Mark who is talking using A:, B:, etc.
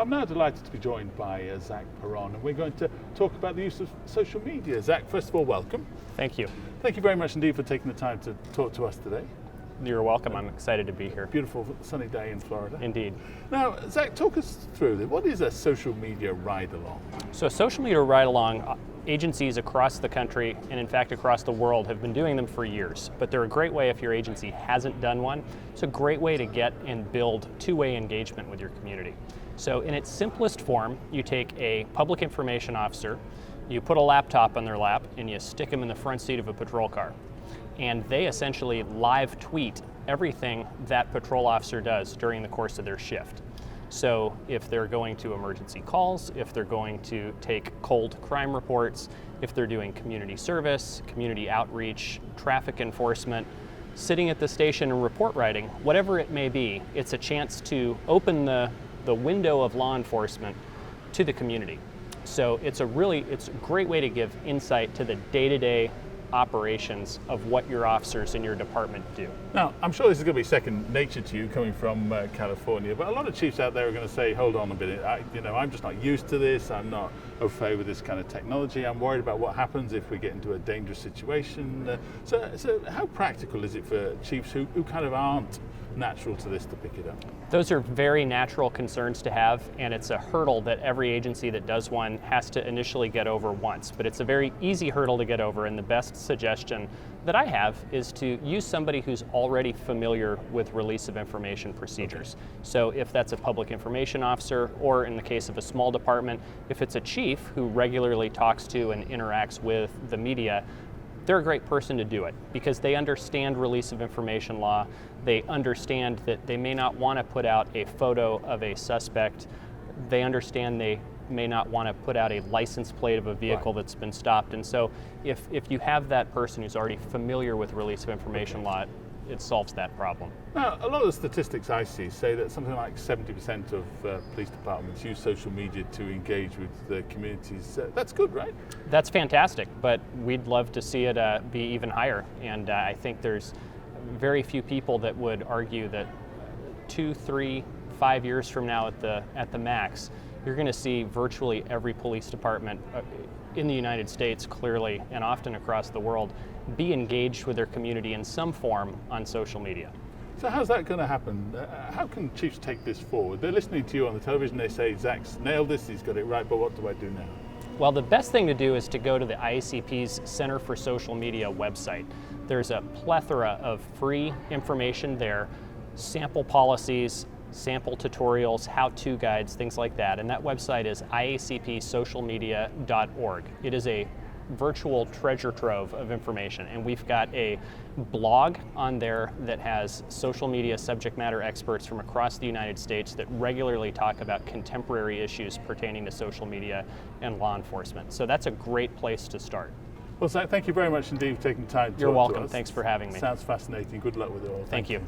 A: I'm now delighted to be joined by Zach Perron, and we're going to talk about the use of social media. Zach, first of all, welcome.
B: Thank you.
A: Thank you very much indeed for taking the time to talk to us today.
B: You're welcome. I'm excited to be here.
A: Beautiful sunny day in Florida.
B: Indeed.
A: Now, Zach, talk us through this. What is a social media ride-along?
B: So social media ride-along, agencies across the country and in fact across the world have been doing them for years, but they're a great way if your agency hasn't done one. It's a great way to get and build two-way engagement with your community. So in its simplest form, you take a public information officer, you put a laptop on their lap, and you stick them in the front seat of a patrol car. And they essentially live tweet everything that patrol officer does during the course of their shift. So if they're going to emergency calls, if they're going to take cold crime reports, if they're doing community service, community outreach, traffic enforcement, sitting at the station and report writing, whatever it may be, it's a chance to open the window of law enforcement to the community. So it's a great way to give insight to the day-to-day operations of what your officers in your department do.
A: Now, I'm sure this is going to be second nature to you coming from California, but a lot of chiefs out there are going to say, hold on a minute, I'm just not used to this, I'm not au fait with this kind of technology, I'm worried about what happens if we get into a dangerous situation. So how practical is it for chiefs who kind of aren't natural to this to pick it up?
B: Those are very natural concerns to have, and it's a hurdle that every agency that does one has to initially get over once. But it's a very easy hurdle to get over, and the best suggestion that I have is to use somebody who's already familiar with release of information procedures. Okay. So if that's a public information officer, or in the case of a small department, if it's a chief who regularly talks to and interacts with the media, they're a great person to do it because they understand release of information law. They understand that they may not want to put out a photo of a suspect. They understand they may not want to put out a license plate of a vehicle that's been stopped. And so if you have that person who's already familiar with release of information law, it solves that problem.
A: Now, a lot of the statistics I see say that something like 70% of police departments use social media to engage with the communities. That's good, right?
B: That's fantastic, but we'd love to see it be even higher. And I think there's very few people that would argue that 2, 3, 5 years from now at the max, you're going to see virtually every police department in the United States, clearly, and often across the world, be engaged with their community in some form on social media.
A: So how's that going to happen? How can chiefs take this forward? They're listening to you on the television, they say, Zach's nailed this, he's got it right, but what do I do now?
B: Well, the best thing to do is to go to the IACP's Center for Social Media website. There's a plethora of free information there, sample policies, sample tutorials, how-to guides, things like that. And that website is iacpsocialmedia.org. It is a virtual treasure trove of information. And we've got a blog on there that has social media subject matter experts from across the United States that regularly talk about contemporary issues pertaining to social media and law enforcement. So that's a great place to start.
A: Well, Zach, thank you very much indeed for taking time to talk to us.
B: You're welcome. Thanks for having me.
A: Sounds fascinating. Good luck with it all.
B: Thank you.